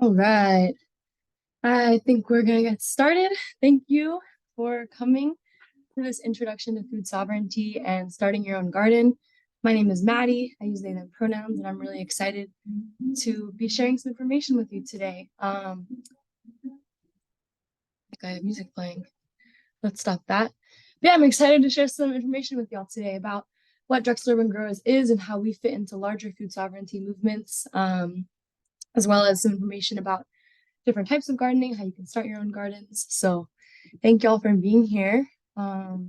All right. I think we're going to get started. Thank you for coming to this introduction to food sovereignty and starting your own garden. My name is Maddie. I use they, them pronouns, and I'm really excited to be sharing some information with you today. I have music playing. Let's stop that. But yeah, I'm excited to share some information with y'all today about what Drexel Urban Growers is and how we fit into larger food sovereignty movements, as well as some information about different types of gardening, how you can start your own gardens. So thank y'all for being here. I'll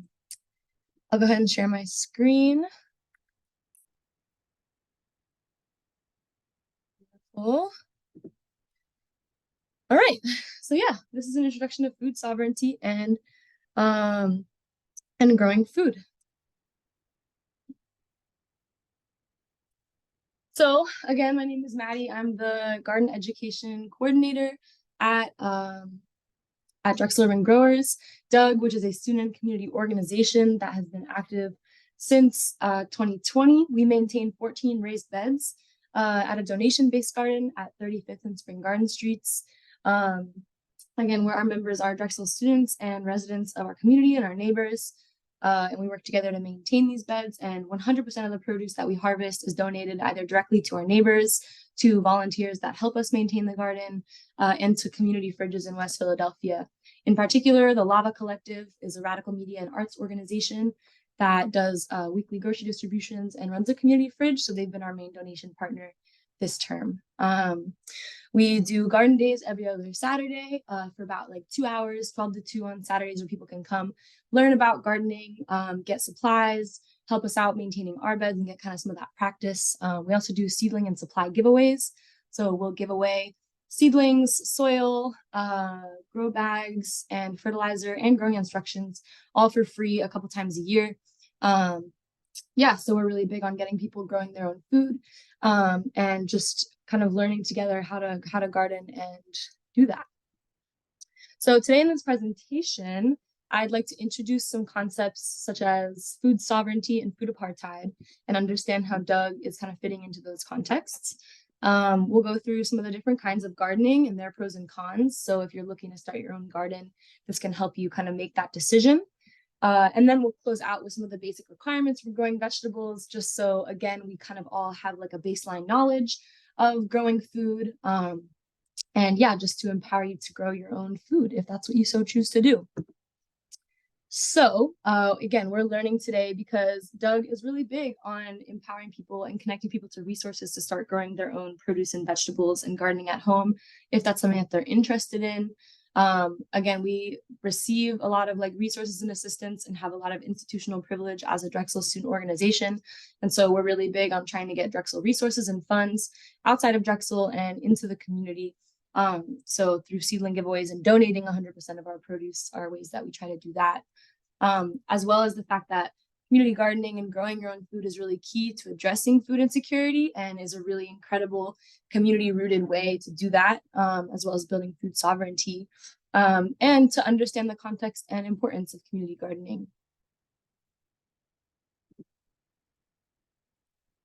go ahead and share my screen. Cool. All right. So yeah, this is an introduction to food sovereignty and growing food. So again, my name is Maddie. I'm the garden education coordinator at Drexel Urban Growers. Doug, which is a student community organization that has been active since 2020. We maintain 14 raised beds at a donation-based garden at 35th and Spring Garden Streets. Again, where our members are Drexel students and residents of our community and our neighbors. And we work together to maintain these beds, and 100% of the produce that we harvest is donated either directly to our neighbors, to volunteers that help us maintain the garden, and to community fridges in West Philadelphia. In particular, the Lava Collective is a radical media and arts organization that does weekly grocery distributions and runs a community fridge, so they've been our main donation partner this term. We do garden days every other Saturday for about 2 hours, 12 to 2 on Saturdays, where people can come learn about gardening, get supplies, help us out maintaining our beds and get kind of some of that practice. We also do seedling and supply giveaways. So we'll give away seedlings, soil, grow bags, and fertilizer and growing instructions, all for free a couple times a year. Yeah, so we're really big on getting people growing their own food, and just kind of learning together how to garden and do that. So today in this presentation, I'd like to introduce some concepts such as food sovereignty and food apartheid and understand how Doug is kind of fitting into those contexts. We'll go through some of the different kinds of gardening and their pros and cons. So if you're looking to start your own garden, this can help you kind of make that decision. And then we'll close out with some of the basic requirements for growing vegetables, just so, again, we kind of all have a baseline knowledge of growing food. And yeah, just to empower you to grow your own food if that's what you so choose to do. So again, we're learning today because Doug is really big on empowering people and connecting people to resources to start growing their own produce and vegetables and gardening at home, if that's something that they're interested in. Again, we receive a lot of resources and assistance and have a lot of institutional privilege as a Drexel student organization. And so we're really big on trying to get Drexel resources and funds outside of Drexel and into the community. So through seedling giveaways and donating 100% of our produce are ways that we try to do that. As well as the fact that community gardening and growing your own food is really key to addressing food insecurity and is a really incredible community-rooted way to do that, as well as building food sovereignty, and to understand the context and importance of community gardening.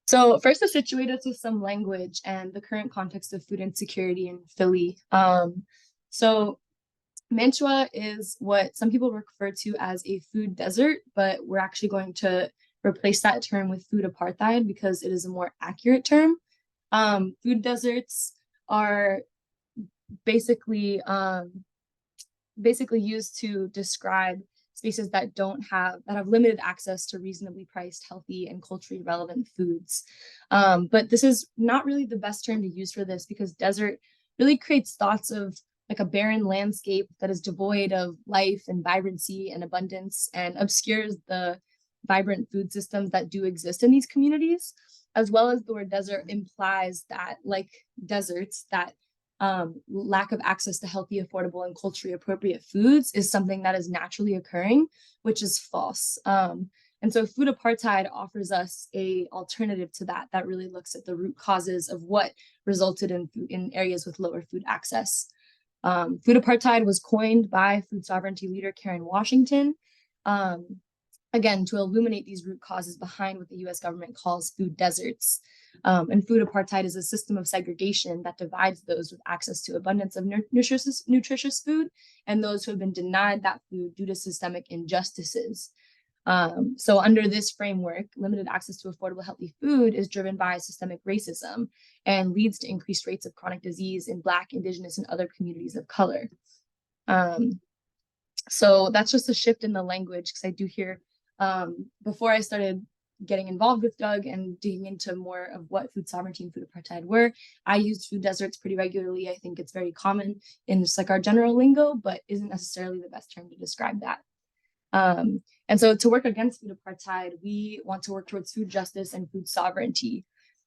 So first, to situate us with some language and the current context of food insecurity in Philly. So Mantua is what some people refer to as a food desert, but we're actually going to replace that term with food apartheid because it is a more accurate term. Food deserts are basically used to describe spaces that have limited access to reasonably priced, healthy, and culturally relevant foods. But this is not really the best term to use for this because desert really creates thoughts of a barren landscape that is devoid of life and vibrancy and abundance, and obscures the vibrant food systems that do exist in these communities, as well as the word desert implies that, like deserts, that lack of access to healthy, affordable, and culturally appropriate foods is something that is naturally occurring, which is false. And so food apartheid offers us a alternative to that really looks at the root causes of what resulted in areas with lower food access. Food apartheid was coined by food sovereignty leader Karen Washington, again, to illuminate these root causes behind what the US government calls food deserts. And food apartheid is a system of segregation that divides those with access to abundance of nutritious food and those who have been denied that food due to systemic injustices. So under this framework, limited access to affordable, healthy food is driven by systemic racism and leads to increased rates of chronic disease in Black, Indigenous, and other communities of color. So that's just a shift in the language, because I do hear, before I started getting involved with Doug and digging into more of what food sovereignty and food apartheid were, I used food deserts pretty regularly. I think it's very common in just like our general lingo, but isn't necessarily the best term to describe that. And so to work against food apartheid, we want to work towards food justice and food sovereignty.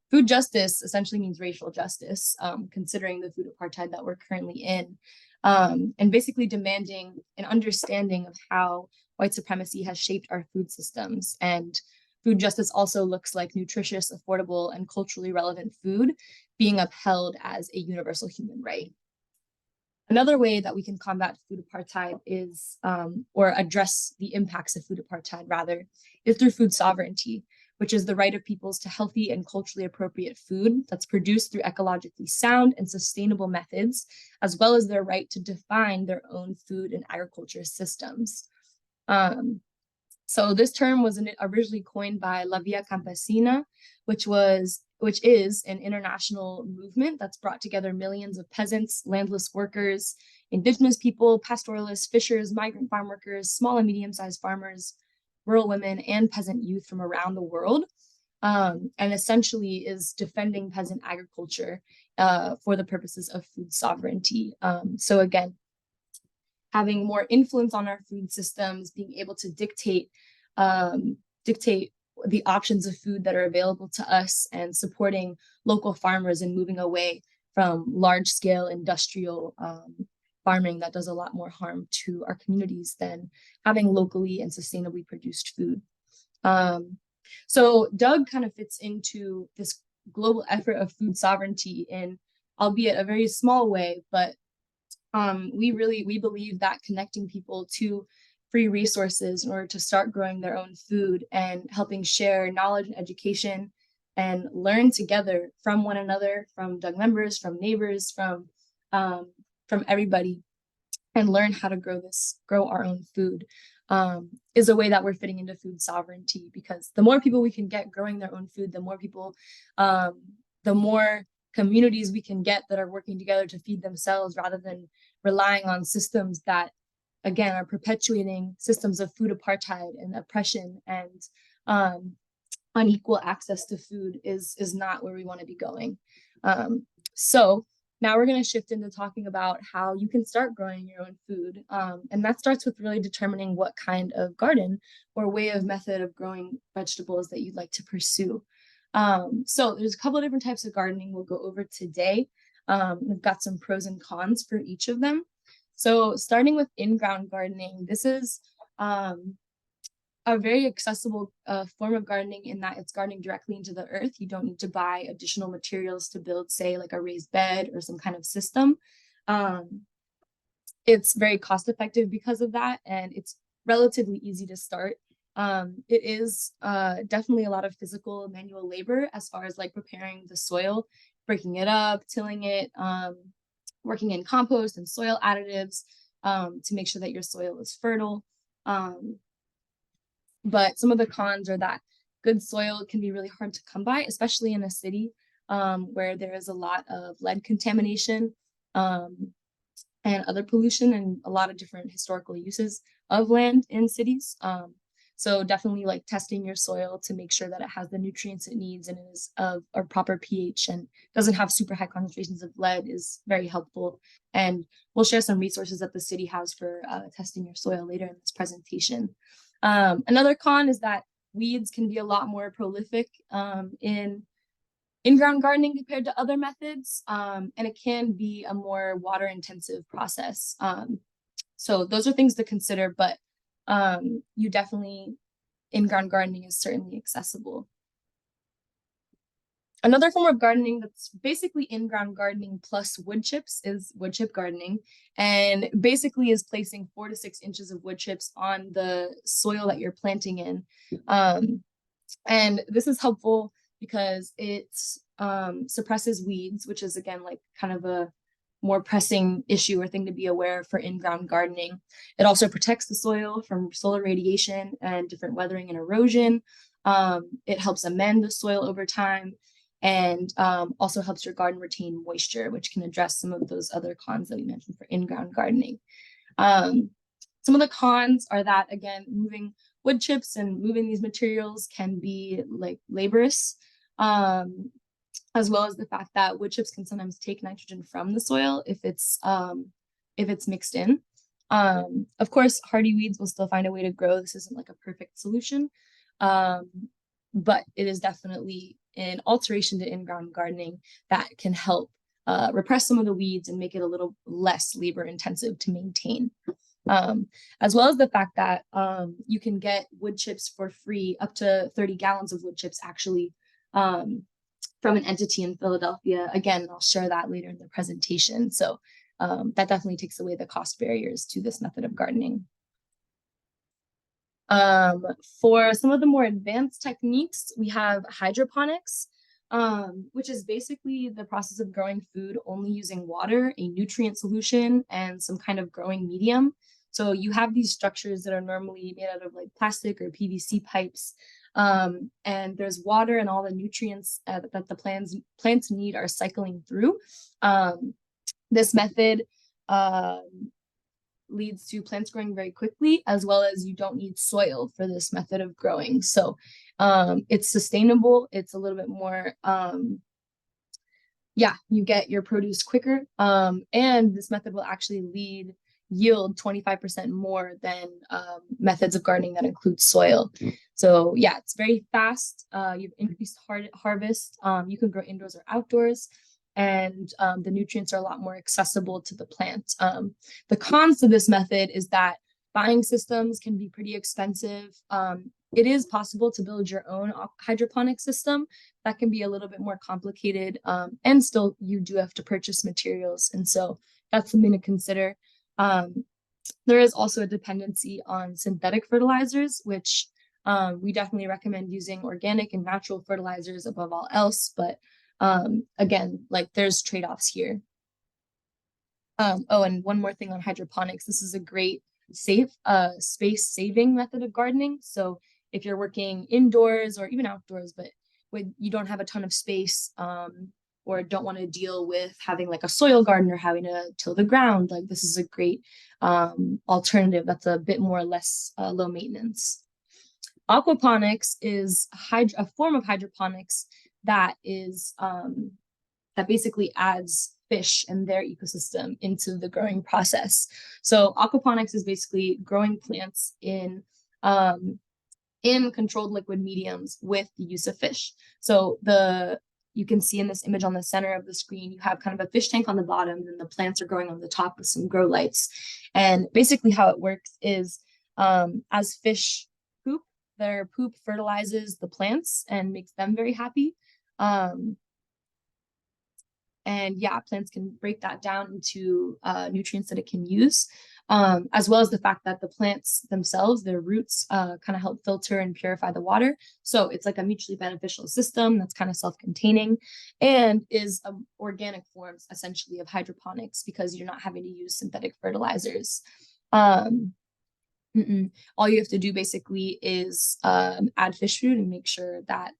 Food justice essentially means racial justice, considering the food apartheid that we're currently in, and basically demanding an understanding of how white supremacy has shaped our food systems. And food justice also looks like nutritious, affordable, and culturally relevant food being upheld as a universal human right. Another way that we can combat food apartheid is, or address the impacts of food apartheid rather, is through food sovereignty, which is the right of peoples to healthy and culturally appropriate food that's produced through ecologically sound and sustainable methods, as well as their right to define their own food and agriculture systems. So this term was originally coined by La Via Campesina, which is an international movement that's brought together millions of peasants, landless workers, indigenous people, pastoralists, fishers, migrant farm workers, small and medium-sized farmers, rural women, and peasant youth from around the world, and essentially is defending peasant agriculture for the purposes of food sovereignty. So again, having more influence on our food systems, being able to dictate the options of food that are available to us, and supporting local farmers and moving away from large-scale industrial farming that does a lot more harm to our communities than having locally and sustainably produced food. So Doug kind of fits into this global effort of food sovereignty in, albeit a very small way, but we believe that connecting people to free resources in order to start growing their own food and helping share knowledge and education and learn together from one another, from Doug members, from neighbors, from everybody, and learn how to grow our own food, is a way that we're fitting into food sovereignty. Because the more people we can get growing their own food, the more people, the more communities we can get that are working together to feed themselves, rather than relying on systems that, again, are perpetuating systems of food apartheid and oppression, and unequal access to food is not where we want to be going. So now we're going to shift into talking about how you can start growing your own food. And that starts with really determining what kind of garden or way of method of growing vegetables that you'd like to pursue. So there's a couple of different types of gardening we'll go over today. We've got some pros and cons for each of them. So starting with in-ground gardening, this is a very accessible form of gardening in that it's gardening directly into the earth. You don't need to buy additional materials to build, say, like a raised bed or some kind of system. It's very cost effective because of that, and it's relatively easy to start. It is definitely a lot of physical manual labor as far as like preparing the soil, breaking it up, tilling it, working in compost and soil additives to make sure that your soil is fertile. But some of the cons are that good soil can be really hard to come by, especially in a city where there is a lot of lead contamination and other pollution, and a lot of different historical uses of land in cities. So definitely like testing your soil to make sure that it has the nutrients it needs and is of a proper pH and doesn't have super high concentrations of lead is very helpful. And we'll share some resources that the city has for testing your soil later in this presentation. Another con is that weeds can be a lot more prolific in-ground gardening compared to other methods, and it can be a more water-intensive process. So those are things to consider, but you definitely, in-ground gardening is certainly accessible. Another form of gardening that's basically in-ground gardening plus wood chips is wood chip gardening, and basically is placing 4 to 6 inches of wood chips on the soil that you're planting in. And this is helpful because it suppresses weeds, which is again like kind of a more pressing issue or thing to be aware of for in-ground gardening. It also protects the soil from solar radiation and different weathering and erosion. It helps amend the soil over time, and also helps your garden retain moisture, which can address some of those other cons that we mentioned for in-ground gardening. Some of the cons are that, again, moving wood chips and moving these materials can be like laborious, as well as the fact that wood chips can sometimes take nitrogen from the soil if it's mixed in. Of course, hardy weeds will still find a way to grow. This isn't like a perfect solution, but it is definitely an alteration to in-ground gardening that can help repress some of the weeds and make it a little less labor intensive to maintain. As well as the fact that you can get wood chips for free, up to 30 gallons of wood chips actually, from an entity in Philadelphia. Again, I'll share that later in the presentation. So that definitely takes away the cost barriers to this method of gardening. For some of the more advanced techniques, we have hydroponics, which is basically the process of growing food only using water, a nutrient solution, and some kind of growing medium. So you have these structures that are normally made out of like plastic or PVC pipes, and there's water and all the nutrients that the plants need are cycling through. This method leads to plants growing very quickly, as well as you don't need soil for this method of growing. So it's sustainable. It's a little bit more, you get your produce quicker. And this method will actually yield 25% more than methods of gardening that include soil. So yeah, it's very fast. You've increased harvest. You can grow indoors or outdoors, and the nutrients are a lot more accessible to the plant. The cons to this method is that buying systems can be pretty expensive. It is possible to build your own hydroponic system. That can be a little bit more complicated, and still you do have to purchase materials. And so that's something to consider. There is also a dependency on synthetic fertilizers, which we definitely recommend using organic and natural fertilizers above all else. But again, like there's trade-offs here. Oh, and one more thing on hydroponics. This is a great safe space saving method of gardening. So if you're working indoors or even outdoors, but when you don't have a ton of space, or don't want to deal with having like a soil garden or having to till the ground, like this is a great alternative that's a bit more less low maintenance. Aquaponics is a form of hydroponics that is that basically adds fish and their ecosystem into the growing process. So aquaponics is basically growing plants in controlled liquid mediums with the use of fish. So you can see in this image on the center of the screen, you have kind of a fish tank on the bottom, and the plants are growing on the top with some grow lights. And basically how it works is as fish poop, their poop fertilizes the plants and makes them very happy. And yeah, plants can break that down into nutrients that it can use, as well as the fact that the plants themselves, their roots kind of help filter and purify the water. So it's like a mutually beneficial system that's kind of self-containing and is organic forms essentially of hydroponics, because you're not having to use synthetic fertilizers. All you have to do basically is add fish food and make sure that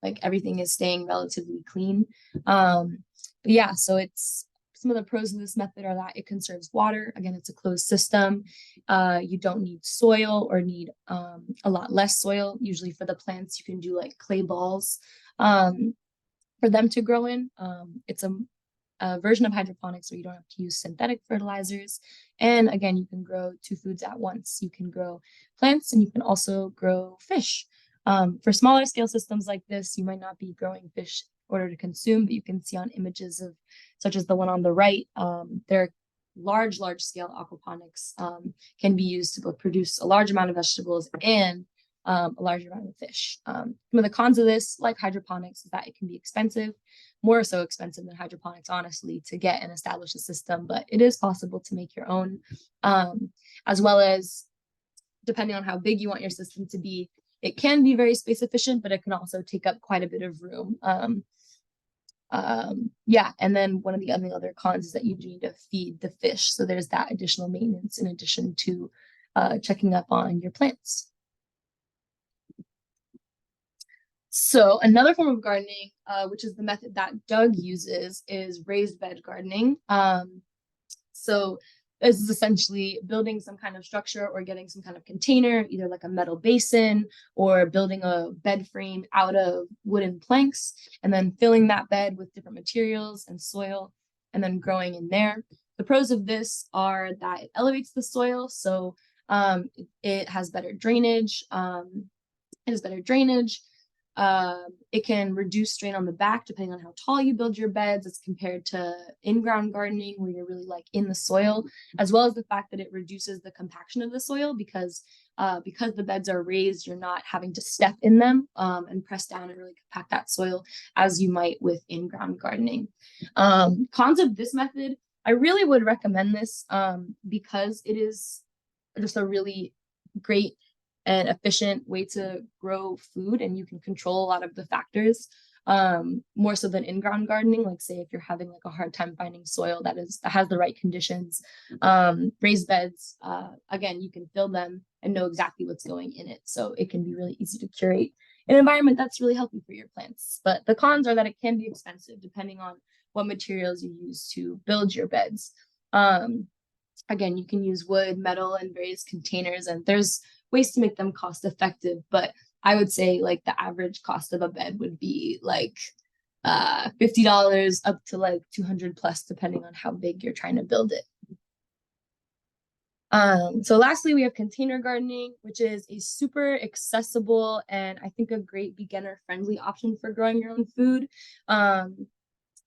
like everything is staying relatively clean. But yeah, so it's some of the pros of this method are that it conserves water. Again, it's a closed system. You don't need soil or need a lot less soil. Usually for the plants, you can do like clay balls for them to grow in. It's a version of hydroponics where you don't have to use synthetic fertilizers. And again, you can grow two foods at once. You can grow plants and you can also grow fish. For smaller scale systems like this, you might not be growing fish in order to consume, but you can see on images of such as the one on the right, their large scale aquaponics can be used to both produce a large amount of vegetables and a large amount of fish. Some of the cons of this, like hydroponics, is that it can be expensive, more so expensive than hydroponics, honestly, to get and establish a system, but it is possible to make your own, as well as depending on how big you want your system to be, it can be very space efficient, but it can also take up quite a bit of room. Yeah, and then one of the other cons is that you do need to feed the fish. So there's that additional maintenance in addition to checking up on your plants. So another form of gardening, which is the method that Doug uses, is raised bed gardening. So this is essentially building some kind of structure or getting some kind of container, either like a metal basin or building a bed frame out of wooden planks, and then filling that bed with different materials and soil, and then growing in there. The pros of this are that it elevates the soil, so it has better drainage. It can reduce strain on the back depending on how tall you build your beds as compared to in-ground gardening where you're really like in the soil, as well as the fact that it reduces the compaction of the soil because the beds are raised, you're not having to step in them and press down and really compact that soil as you might with in-ground gardening. Cons of this method, I really would recommend this because it is just a really great and efficient way to grow food, and you can control a lot of the factors more so than in-ground gardening. Like say if you're having like a hard time finding soil that has the right conditions, raised beds, again, you can fill them and know exactly what's going in it, so it can be really easy to curate an environment that's really healthy for your plants. But the cons are that it can be expensive depending on what materials you use to build your beds. Again, you can use wood, metal, and various containers, and there's ways to make them cost effective, but I would say like the average cost of a bed would be like $50 up to like 200 plus, depending on how big you're trying to build it. So lastly, we have container gardening, which is a super accessible and I think a great beginner friendly option for growing your own food.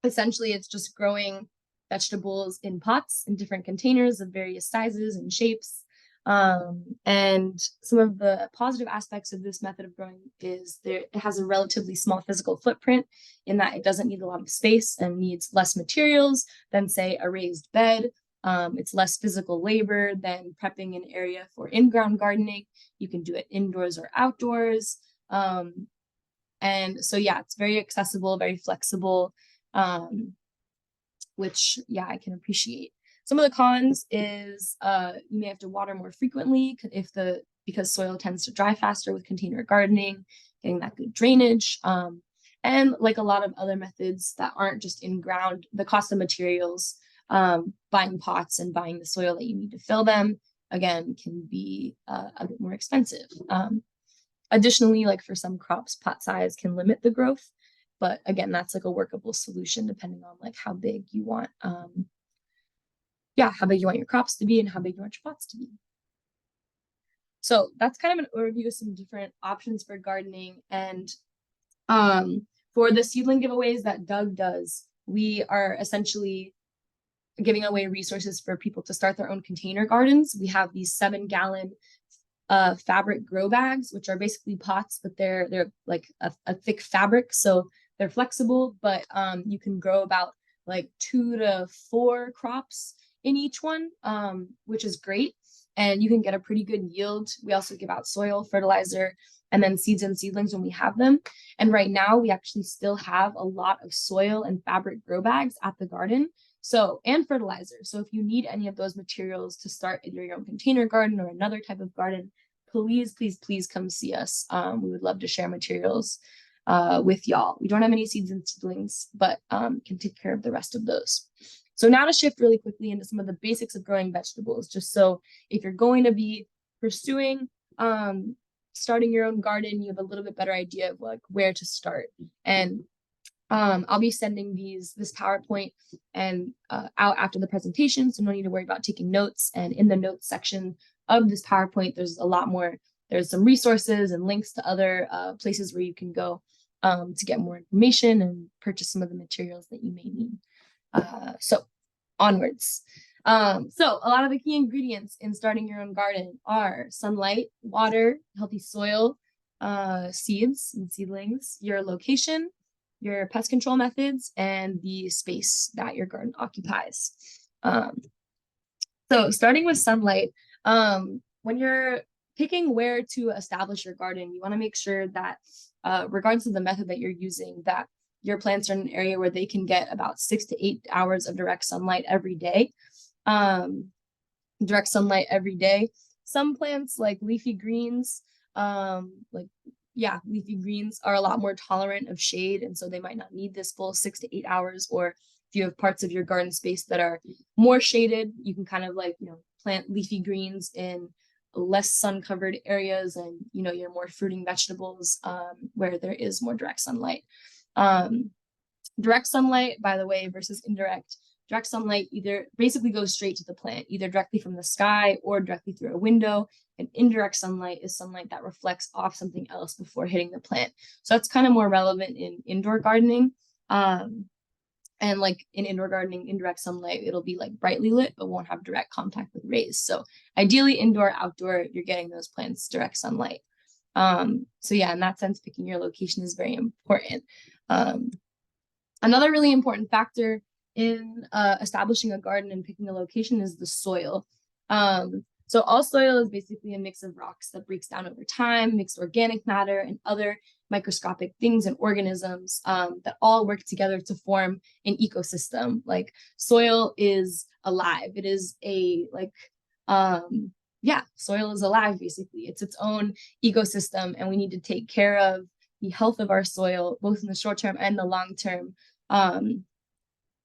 Essentially, it's just growing vegetables in pots in different containers of various sizes and shapes. And some of the positive aspects of this method of growing is it has a relatively small physical footprint in that it doesn't need a lot of space and needs less materials than, say, a raised bed. It's less physical labor than prepping an area for in-ground gardening. You can do it indoors or outdoors. And so, yeah, it's very accessible, very flexible, which, yeah, I can appreciate. Some of the cons is you may have to water more frequently because soil tends to dry faster with container gardening, getting that good drainage. And like a lot of other methods that aren't just in ground, the cost of materials, buying pots and buying the soil that you need to fill them, again, can be a bit more expensive. Additionally, like for some crops, pot size can limit the growth. But again, that's like a workable solution depending on like how big you want how big you want your crops to be and how big you want your pots to be. So that's kind of an overview of some different options for gardening. And for the seedling giveaways that Doug does, we are essentially giving away resources for people to start their own container gardens. We have these 7-gallon fabric grow bags, which are basically pots, but they're like a thick fabric. So they're flexible, but you can grow about like 2 to 4 crops in each one, which is great. And you can get a pretty good yield. We also give out soil, fertilizer, and then seeds and seedlings when we have them. And right now we actually still have a lot of soil and fabric grow bags at the garden. So, and fertilizer. So if you need any of those materials to start either your own container garden or another type of garden, please, please, please come see us. We would love to share materials with y'all. We don't have any seeds and seedlings, but can take care of the rest of those. So now to shift really quickly into some of the basics of growing vegetables, just so if you're going to be pursuing starting your own garden, you have a little bit better idea of like where to start. And I'll be sending this PowerPoint and out after the presentation, so no need to worry about taking notes. And in the notes section of this PowerPoint, there's a lot more. There's some resources and links to other places where you can go to get more information and purchase some of the materials that you may need. So onwards. So a lot of the key ingredients in starting your own garden are sunlight, water, healthy soil, seeds and seedlings, your location, your pest control methods, and the space that your garden occupies. So starting with sunlight, when you're picking where to establish your garden, you want to make sure that regardless of the method that you're using, that your plants are in an area where they can get about 6 to 8 hours of direct sunlight every day. Direct sunlight every day. Some plants like leafy greens, leafy greens are a lot more tolerant of shade, and so they might not need this full 6 to 8 hours. Or if you have parts of your garden space that are more shaded, you can kind of plant leafy greens in less sun covered areas, and your more fruiting vegetables where there is more direct sunlight. Direct sunlight, by the way, versus indirect. Direct sunlight either basically goes straight to the plant, either directly from the sky or directly through a window. And indirect sunlight is sunlight that reflects off something else before hitting the plant. So that's kind of more relevant in indoor gardening. And like in indoor gardening, indirect sunlight, it'll be like brightly lit, but won't have direct contact with rays. So ideally indoor, outdoor, you're getting those plants direct sunlight. So yeah, in that sense, picking your location is very important. Another really important factor in establishing a garden and picking a location is the soil. So all soil is basically a mix of rocks that breaks down over time, mixed organic matter, and other microscopic things and organisms that all work together to form an ecosystem. Like soil is alive. It is soil is alive, basically. It's its own ecosystem, and we need to take care of the health of our soil, both in the short term and the long term,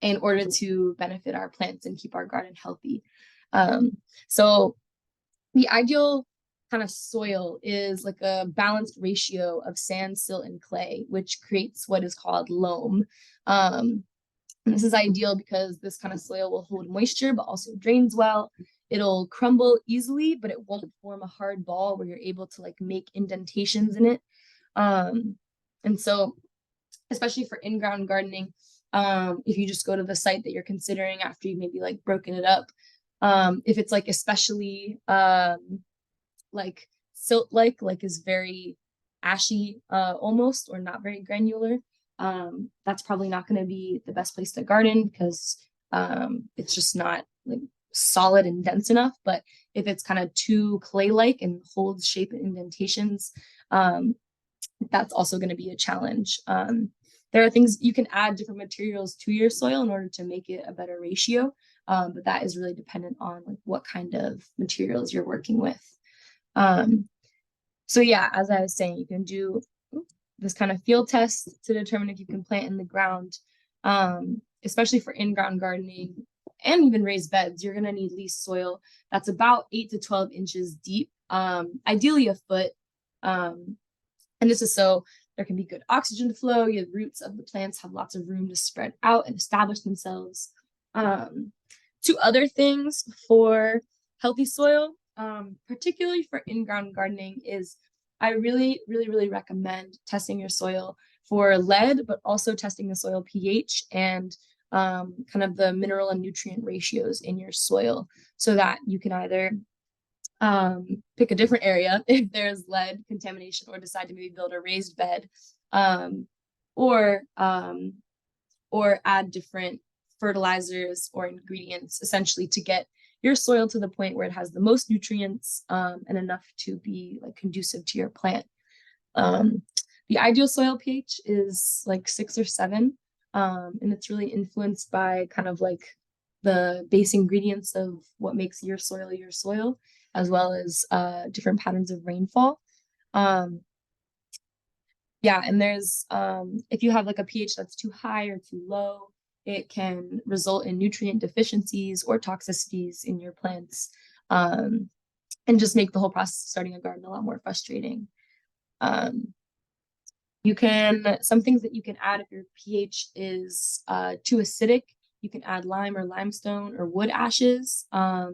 in order to benefit our plants and keep our garden healthy. So the ideal kind of soil is like a balanced ratio of sand, silt, and clay, which creates what is called loam. And this is ideal because this kind of soil will hold moisture, but also drains well. It'll crumble easily, but it won't form a hard ball where you're able to like make indentations in it. And so, especially for in-ground gardening, if you just go to the site that you're considering after you've maybe like broken it up, if it's like especially like silt-like is very ashy almost, or not very granular, that's probably not going to be the best place to garden because it's just not like solid and dense enough. But if it's kind of too clay-like and holds shape and indentations, that's also going to be a challenge. There are things you can add different materials to your soil in order to make it a better ratio, but that is really dependent on like what kind of materials you're working with. So yeah, as I was saying, you can do this kind of field test to determine if you can plant in the ground, especially for in-ground gardening and even raised beds. You're going to need leased soil that's about 8 to 12 inches deep, ideally a foot. And this is so there can be good oxygen flow. Your roots of the plants have lots of room to spread out and establish themselves. Two other things for healthy soil, particularly for in-ground gardening, is I really, really, really recommend testing your soil for lead, but also testing the soil pH and kind of the mineral and nutrient ratios in your soil, so that you can either pick a different area if there's lead contamination, or decide to maybe build a raised bed, or add different fertilizers or ingredients, essentially to get your soil to the point where it has the most nutrients and enough to be like conducive to your plant. The ideal soil pH is like 6 or 7, and it's really influenced by kind of like the base ingredients of what makes your soil, as well as different patterns of rainfall. And there's if you have like a pH that's too high or too low, it can result in nutrient deficiencies or toxicities in your plants, and just make the whole process of starting a garden a lot more frustrating. Some things that you can add if your pH is too acidic, you can add lime or limestone or wood ashes a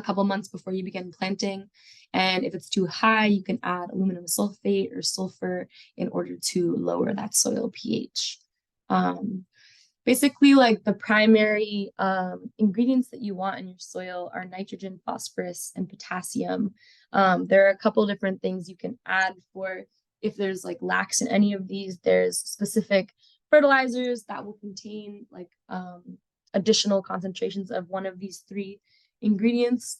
couple months before you begin planting. And if it's too high, you can add aluminum sulfate or sulfur in order to lower that soil pH. Basically, like the primary ingredients that you want in your soil are nitrogen, phosphorus, and potassium. There are a couple different things you can add for if there's like lacks in any of these. There's specific fertilizers that will contain like additional concentrations of one of these 3 ingredients.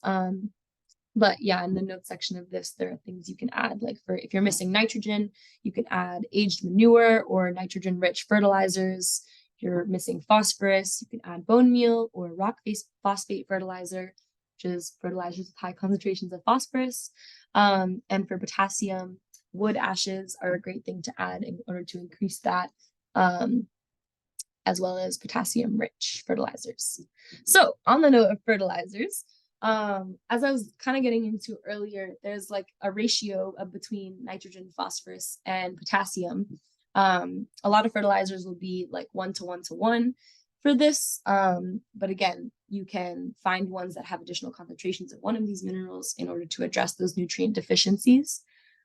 But yeah, in the notes section of this, there are things you can add, like for if you're missing nitrogen, you can add aged manure or nitrogen-rich fertilizers. If you're missing phosphorus, you can add bone meal or rock-based phosphate fertilizer, which is fertilizers with high concentrations of phosphorus. And for potassium, wood ashes are a great thing to add in order to increase that, as well as potassium-rich fertilizers. So on the note of fertilizers, as I was kind of getting into earlier, there's like a ratio of between nitrogen, phosphorus, and potassium. A lot of fertilizers will be like 1 to 1 to 1 for this. But again, you can find ones that have additional concentrations of one of these minerals in order to address those nutrient deficiencies.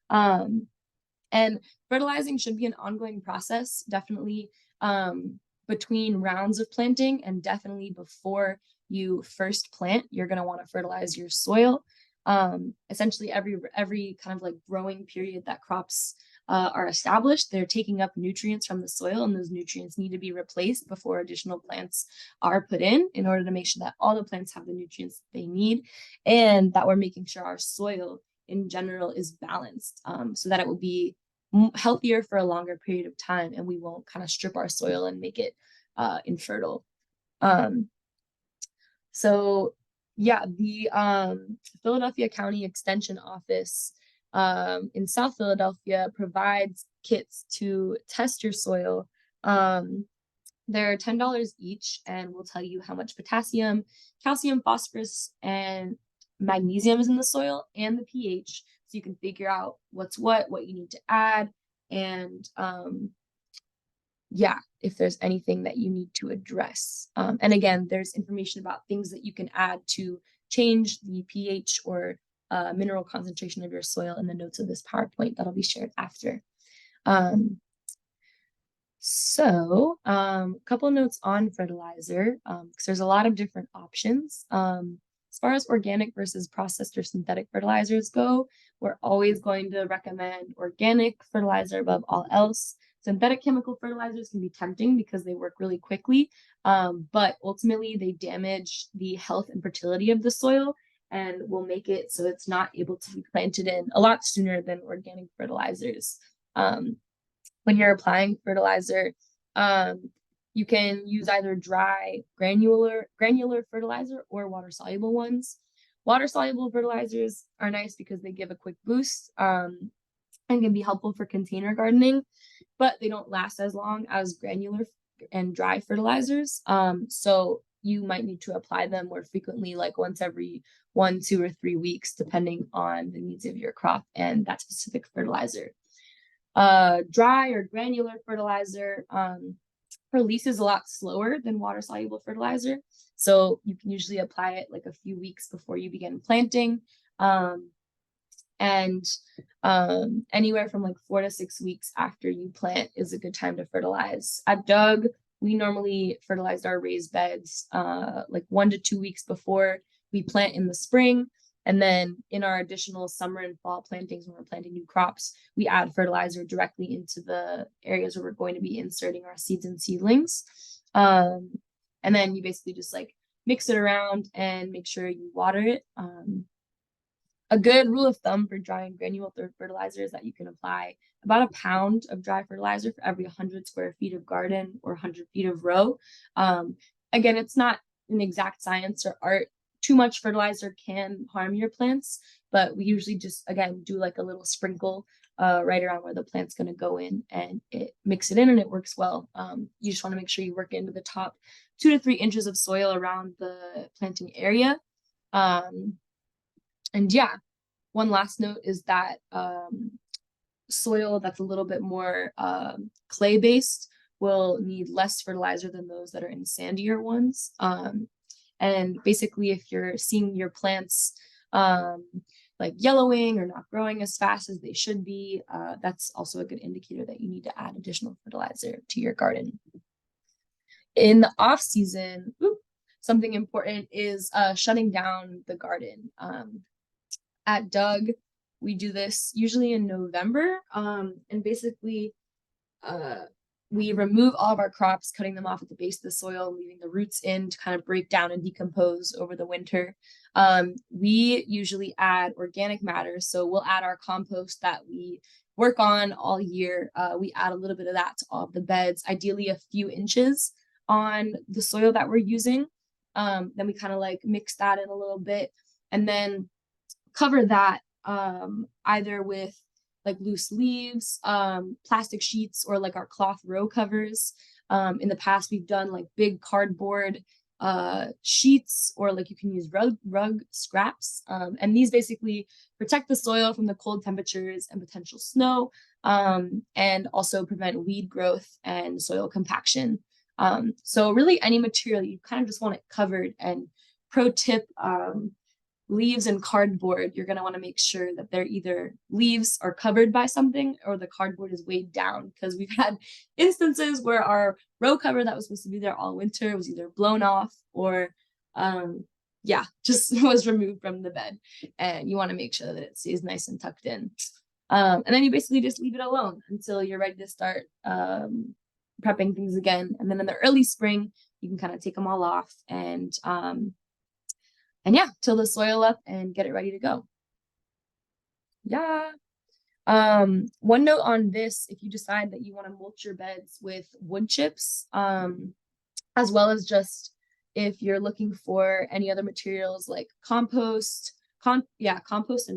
And fertilizing should be an ongoing process, definitely between rounds of planting, and definitely before you first plant, you're going to want to fertilize your soil. Essentially every kind of like growing period that crops are established, they're taking up nutrients from the soil, and those nutrients need to be replaced before additional plants are put in order to make sure that all the plants have the nutrients they need, and that we're making sure our soil in general is balanced, so that it will be healthier for a longer period of time, and we won't kind of strip our soil and make it infertile. So yeah, the Philadelphia County Extension Office in South Philadelphia provides kits to test your soil. They're $10 each, and will tell you how much potassium, calcium, phosphorus, and magnesium is in the soil, and the pH, so you can figure out what's what you need to add, and yeah, if there's anything that you need to address. And again, there's information about things that you can add to change the pH or mineral concentration of your soil in the notes of this PowerPoint that'll be shared after. So a couple notes on fertilizer, because there's a lot of different options. As far as organic versus processed or synthetic fertilizers go, we're always going to recommend organic fertilizer above all else. Synthetic chemical fertilizers can be tempting because they work really quickly, but ultimately they damage the health and fertility of the soil and will make it so it's not able to be planted in a lot sooner than organic fertilizers. When you're applying fertilizer, you can use either dry granular fertilizer or water soluble ones. Water soluble fertilizers are nice because they give a quick boost and can be helpful for container gardening, but they don't last as long as granular and dry fertilizers. So you might need to apply them more frequently, like once every 1, 2, or 3 weeks, depending on the needs of your crop and that specific fertilizer. Dry or granular fertilizer releases a lot slower than water soluble fertilizer, so you can usually apply it like a few weeks before you begin planting, and anywhere from like 4 to 6 weeks after you plant is a good time to fertilize. At Doug, we normally fertilized our raised beds like 1 to 2 weeks before we plant in the spring. And then in our additional summer and fall plantings, when we're planting new crops, we add fertilizer directly into the areas where we're going to be inserting our seeds and seedlings. And then you basically just like mix it around and make sure you water it. A good rule of thumb for dry and granule fertilizer is that you can apply about 1 pound of dry fertilizer for every 100 square feet of garden or 100 feet of row. Again, it's not an exact science or art. Too much fertilizer can harm your plants, but we usually just, again, do like a little sprinkle right around where the plant's going to go in, and it mix it in and it works well. You just want to make sure you work into the top 2 to 3 inches of soil around the planting area. And yeah, one last note is that soil that's a little bit more clay based will need less fertilizer than those that are in sandier ones. And basically, if you're seeing your plants like yellowing or not growing as fast as they should be, that's also a good indicator that you need to add additional fertilizer to your garden. In the off season, something important is shutting down the garden. At Doug, we do this usually in November, and basically we remove all of our crops, cutting them off at the base of the soil, leaving the roots in to kind of break down and decompose over the winter. We usually add organic matter. So we'll add our compost that we work on all year. We add a little bit of that to all of the beds, ideally a few inches on the soil that we're using. Then we kind of like mix that in a little bit and then cover that either with like loose leaves, plastic sheets, or like our cloth row covers. In the past, we've done like big cardboard sheets, or like you can use rug scraps. And these basically protect the soil from the cold temperatures and potential snow, and also prevent weed growth and soil compaction. So really any material, you kind of just want it covered. And pro tip, leaves and cardboard, you're going to want to make sure that they're either leaves are covered by something or the cardboard is weighed down, because we've had instances where our row cover that was supposed to be there all winter was either blown off or just was removed from the bed, and you want to make sure that it stays nice and tucked in. And then you basically just leave it alone until you're ready to start prepping things again. And then in the early spring, you can kind of take them all off and till the soil up and get it ready to go. One note on this, if you decide that you want to mulch your beds with wood chips, as well as just if you're looking for any other materials like compost and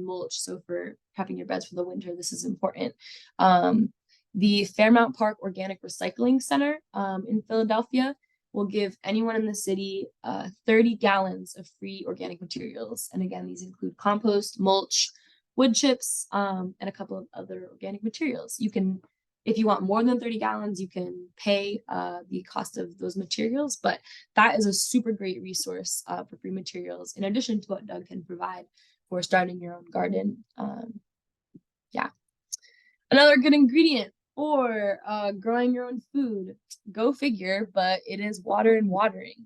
mulch. So for prepping your beds for the winter, this is important. The Fairmount Park Organic Recycling Center in Philadelphia will give anyone in the city 30 gallons of free organic materials. And again, these include compost, mulch, wood chips, and a couple of other organic materials. You can, if you want more than 30 gallons, you can pay the cost of those materials, but that is a super great resource for free materials, in addition to what Doug can provide for starting your own garden. Another good ingredient for growing your own food, go figure, but it is water and watering.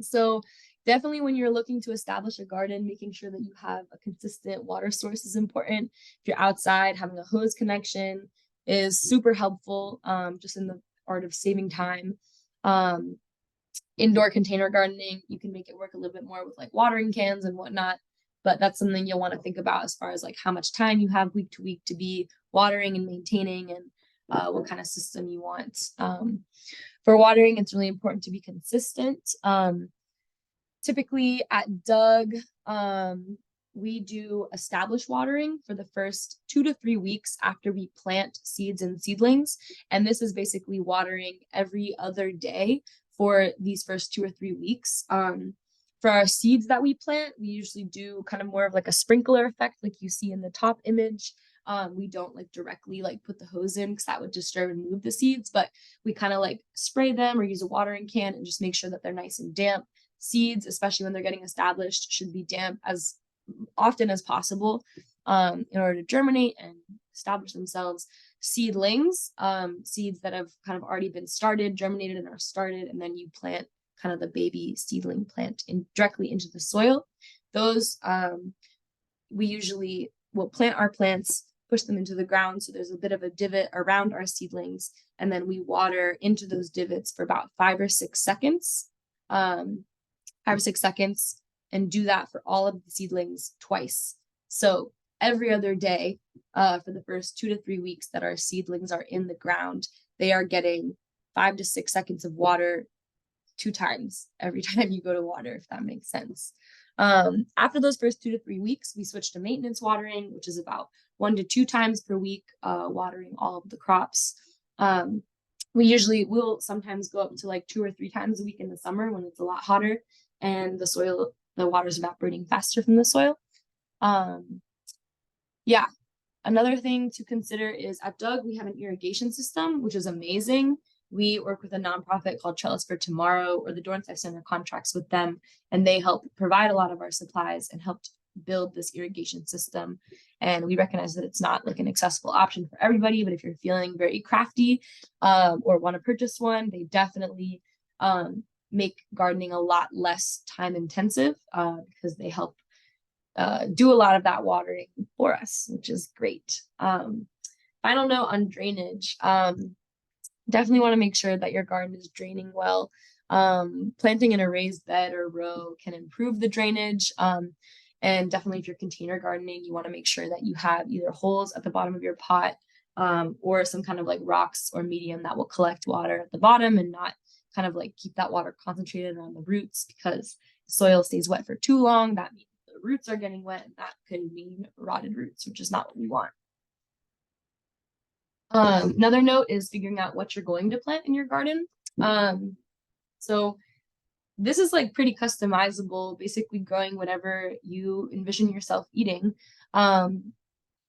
So definitely when you're looking to establish a garden, making sure that you have a consistent water source is important. If you're outside, having a hose connection is super helpful, just in the art of saving time. Indoor container gardening, you can make it work a little bit more with like watering cans and whatnot, but that's something you'll want to think about as far as like how much time you have week to week to be watering and maintaining, and what kind of system you want. For watering, it's really important to be consistent. Typically at Doug, we do establish watering for the first 2 to 3 weeks after we plant seeds and seedlings. And this is basically watering every other day for these first 2 or 3 weeks. For our seeds that we plant, we usually do kind of more of like a sprinkler effect, like you see in the top image. We don't like directly like put the hose in, because that would disturb and move the seeds, but we kind of like spray them or use a watering can and just make sure that they're nice and damp. Seeds, especially when they're getting established, should be damp as often as possible in order to germinate and establish themselves. Seedlings, seeds that have kind of already been started, germinated and are started, and then you plant kind of the baby seedling plant directly into the soil. Those we usually will plant our plants, push them into the ground, so there's a bit of a divot around our seedlings, and then we water into those divots for about 5 or 6 seconds. 5 or 6 seconds, and do that for all of the seedlings twice. So every other day, for the first 2 to 3 weeks that our seedlings are in the ground, they are getting 5 to 6 seconds of water 2 times every time you go to water, if that makes sense. After those first 2 to 3 weeks, we switch to maintenance watering, which is about 1 to 2 times per week, watering all of the crops. We'll sometimes go up to like 2 or 3 times a week in the summer when it's a lot hotter and the water's evaporating faster from the soil. Another thing to consider is at Doug, we have an irrigation system, which is amazing. We work with a nonprofit called Trellis for Tomorrow, or the Dornsife Center contracts with them, and they help provide a lot of our supplies and helped build this irrigation system. And we recognize that it's not like an accessible option for everybody, but if you're feeling very crafty or want to purchase one, they definitely make gardening a lot less time intensive because they help do a lot of that watering for us, which is great. Final note on drainage. definitely want to make sure that your garden is draining well. Planting in a raised bed or row can improve the drainage. And definitely if you're container gardening, you want to make sure that you have either holes at the bottom of your pot, or some kind of like rocks or medium that will collect water at the bottom and not kind of like keep that water concentrated around the roots, because the soil stays wet for too long. That means the roots are getting wet, and that could mean rotted roots, which is not what we want. Another note is figuring out what you're going to plant in your garden. So this is like pretty customizable, basically growing whatever you envision yourself eating.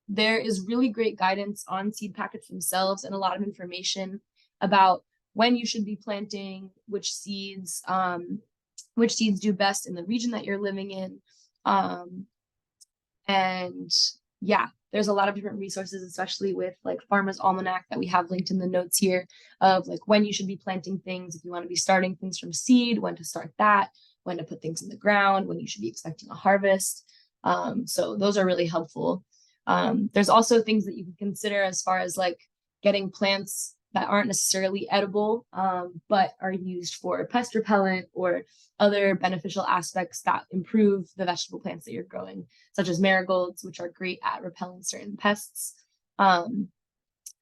There is really great guidance on seed packets themselves and a lot of information about when you should be planting, which seeds do best in the region that you're living in. And yeah, there's a lot of different resources, especially with like Farmer's Almanac that we have linked in the notes here, of like when you should be planting things, if you want to be starting things from seed, when to start that, when to put things in the ground, when you should be expecting a harvest. So those are really helpful. There's also things that you can consider as far as like getting plants that aren't necessarily edible, but are used for pest repellent or other beneficial aspects that improve the vegetable plants that you're growing, such as marigolds, which are great at repelling certain pests. And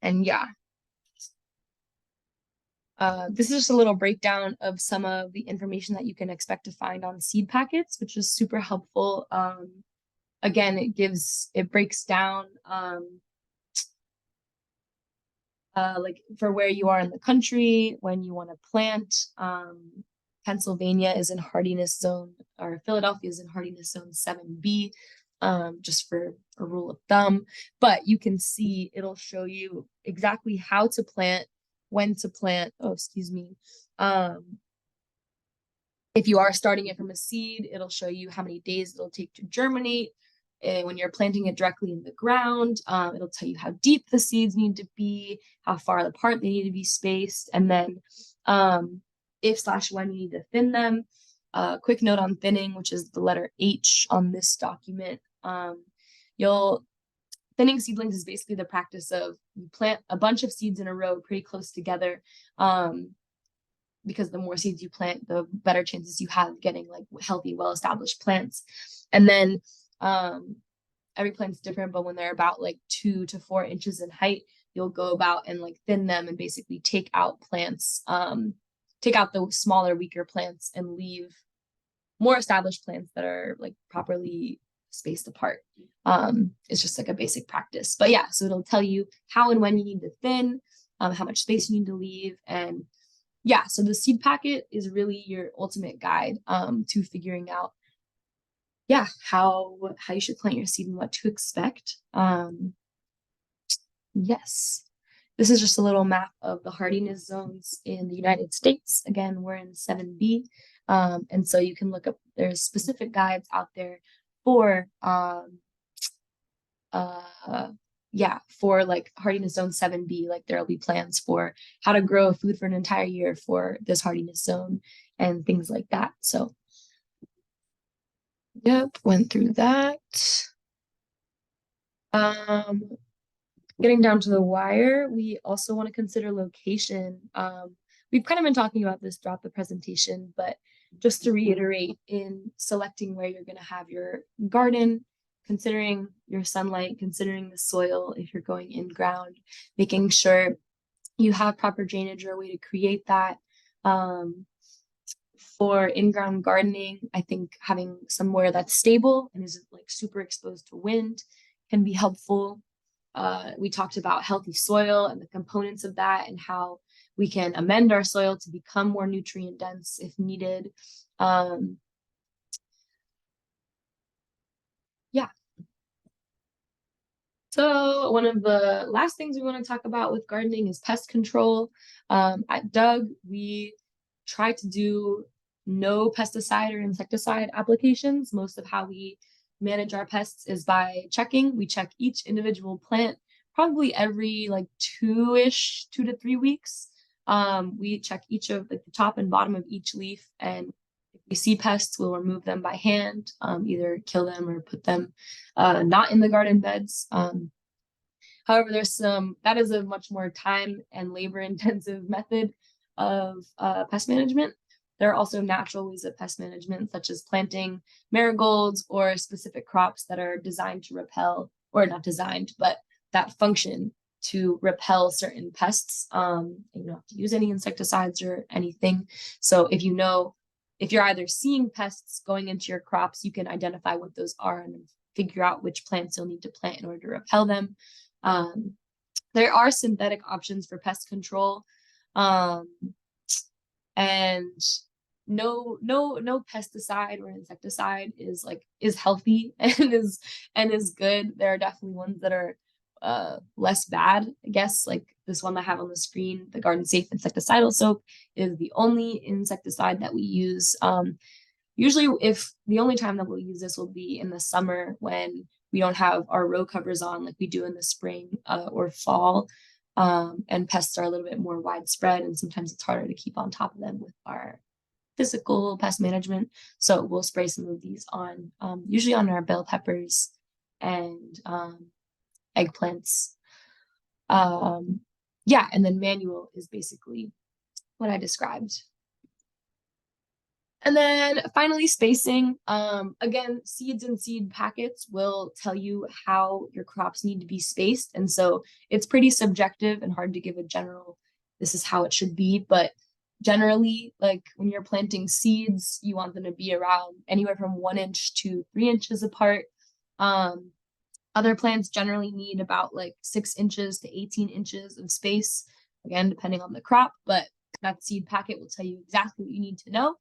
yeah. This is just a little breakdown of some of the information that you can expect to find on seed packets, which is super helpful. Again, it breaks down like for where you are in the country, when you want to plant. Pennsylvania is in hardiness zone, or Philadelphia is in hardiness zone 7B, just for a rule of thumb. But you can see it'll show you exactly how to plant, when to plant. Oh, excuse me. If you are starting it from a seed, it'll show you how many days it'll take to germinate. And when you're planting it directly in the ground, it'll tell you how deep the seeds need to be, how far apart they need to be spaced, and then if/when you need to thin them. Quick note on thinning, which is the letter H on this document. Thinning seedlings is basically the practice of you plant a bunch of seeds in a row pretty close together, because the more seeds you plant, the better chances you have of getting like healthy, well-established plants. And then every plant's different, but when they're about like 2 to 4 inches in height, you'll go about and like thin them and basically take out plants, take out the smaller, weaker plants and leave more established plants that are like properly spaced apart. It's just like a basic practice. But yeah, so it'll tell you how and when you need to thin, how much space you need to leave. And yeah, so the seed packet is really your ultimate guide to figuring out, yeah, how you should plant your seed and what to expect. Yes, this is just a little map of the hardiness zones in the United States. Again, we're in 7B. And so you can look up, there's specific guides out there for for like hardiness zone 7B. Like there'll be plans for how to grow food for an entire year for this hardiness zone and things like that. So yep, went through that. Getting down to the wire, we also want to consider location. We've kind of been talking about this throughout the presentation, but just to reiterate, in selecting where you're going to have your garden, considering your sunlight, considering the soil if you're going in ground, making sure you have proper drainage or a way to create that. For in-ground gardening, I think having somewhere that's stable and isn't like super exposed to wind can be helpful. We talked about healthy soil and the components of that and how we can amend our soil to become more nutrient dense if needed. Yeah. So one of the last things we want to talk about with gardening is pest control. At Doug, we try to do no pesticide or insecticide applications. Most of how we manage our pests is by checking. We check each individual plant probably every like 2 to 3 weeks. We check each of like the top and bottom of each leaf, and if we see pests, we'll remove them by hand, either kill them or put them not in the garden beds. However, that is a much more time and labor intensive method of pest management. There are also natural ways of pest management, such as planting marigolds or specific crops that are designed to repel, or not designed, but that function to repel certain pests. You don't have to use any insecticides or anything. So if you're either seeing pests going into your crops, you can identify what those are and figure out which plants you'll need to plant in order to repel them. There are synthetic options for pest control. And no pesticide or insecticide is healthy and is good. There are definitely ones that are less bad, I guess, like this one I have on the screen. The Garden Safe insecticidal soap is the only insecticide that we use. Usually if the only time that we'll use this will be in the summer when we don't have our row covers on like we do in the spring or fall. And pests are a little bit more widespread, and sometimes it's harder to keep on top of them with our physical pest management. So we'll spray some of these on, usually on our bell peppers and eggplants. Yeah, and then manual is basically what I described. And then finally, spacing. Again, seeds and seed packets will tell you how your crops need to be spaced. And so it's pretty subjective and hard to give a general, this is how it should be. But generally, like when you're planting seeds, you want them to be around anywhere from 1 inch to 3 inches apart. Other plants generally need about like 6 inches to 18 inches of space, again, depending on the crop. But that seed packet will tell you exactly what you need to know.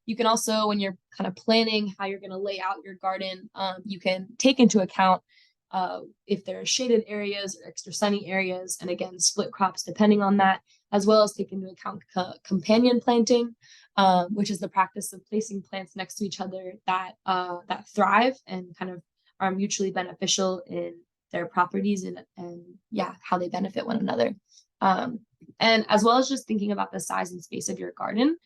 You can also, when you're kind of planning how you're going to lay out your garden, you can take into account if there are shaded areas or extra sunny areas, and again, split crops depending on that, as well as take into account companion planting, which is the practice of placing plants next to each other that thrive and kind of are mutually beneficial in their properties and yeah, how they benefit one another. And as well as just thinking about the size and space of your garden.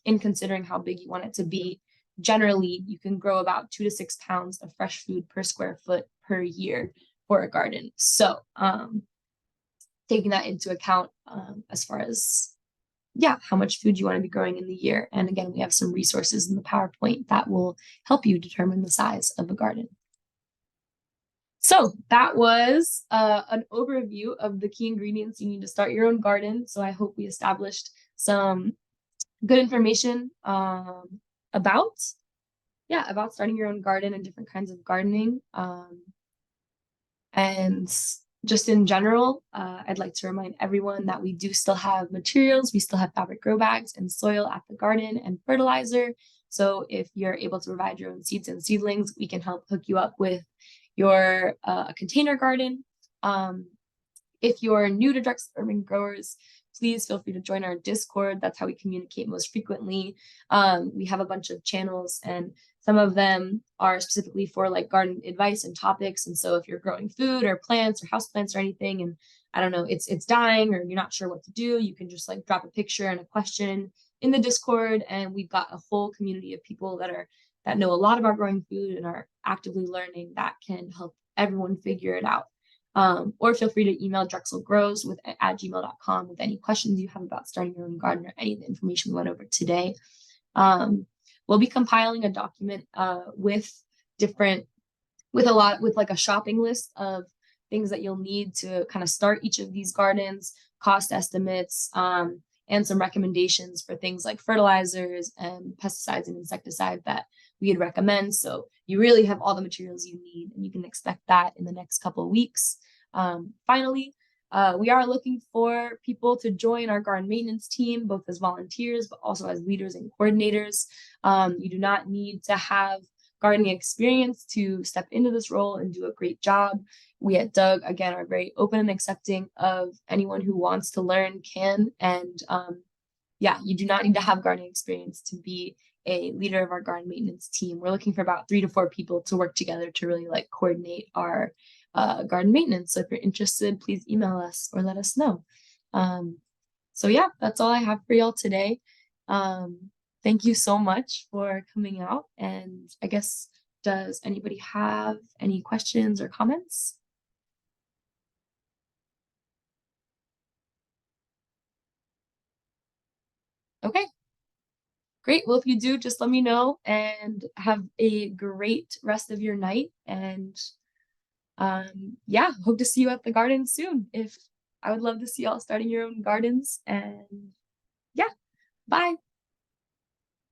In considering how big you want it to be, generally you can grow about 2 to 6 pounds of fresh food per square foot per year for a garden. So taking that into account as far as how much food you want to be growing in the year. And again, we have some resources in the PowerPoint that will help you determine the size of a garden. So that was an overview of the key ingredients you need to start your own garden. So I hope we established some good information about starting your own garden and different kinds of gardening. And just in general, I'd like to remind everyone that we do still have materials. We still have fabric grow bags and soil at the garden and fertilizer. So if you're able to provide your own seeds and seedlings, we can help hook you up with your container garden. If you're new to Drexel Urban Growers, please feel free to join our Discord. That's how we communicate most frequently. We have a bunch of channels, and some of them are specifically for like garden advice and topics. And so if you're growing food or plants or houseplants or anything, and I don't know, it's dying or you're not sure what to do, you can just like drop a picture and a question in the Discord. And we've got a whole community of people that know a lot about growing food and are actively learning that can help everyone figure it out. Or feel free to email drexelgrows at gmail.com with any questions you have about starting your own garden or any of the information we went over today. We'll be compiling a document with like a shopping list of things that you'll need to kind of start each of these gardens, cost estimates, and some recommendations for things like fertilizers and pesticides and insecticides that we'd recommend. So you really have all the materials you need, and you can expect that in the next couple of weeks. Finally, we are looking for people to join our garden maintenance team, both as volunteers, but also as leaders and coordinators. You do not need to have gardening experience to step into this role and do a great job. We at Doug, again, are very open and accepting of anyone who wants to learn can. And you do not need to have gardening experience to be a leader of our garden maintenance team. We're looking for about 3 to 4 people to work together to really like coordinate our garden maintenance. So if you're interested, please email us or let us know. So yeah, that's all I have for y'all today. Thank you so much for coming out. And I guess, does anybody have any questions or comments? Okay, great. Well, if you do, just let me know and have a great rest of your night. And yeah, hope to see you at the garden soon. If I would love to see y'all starting your own gardens. And yeah, bye.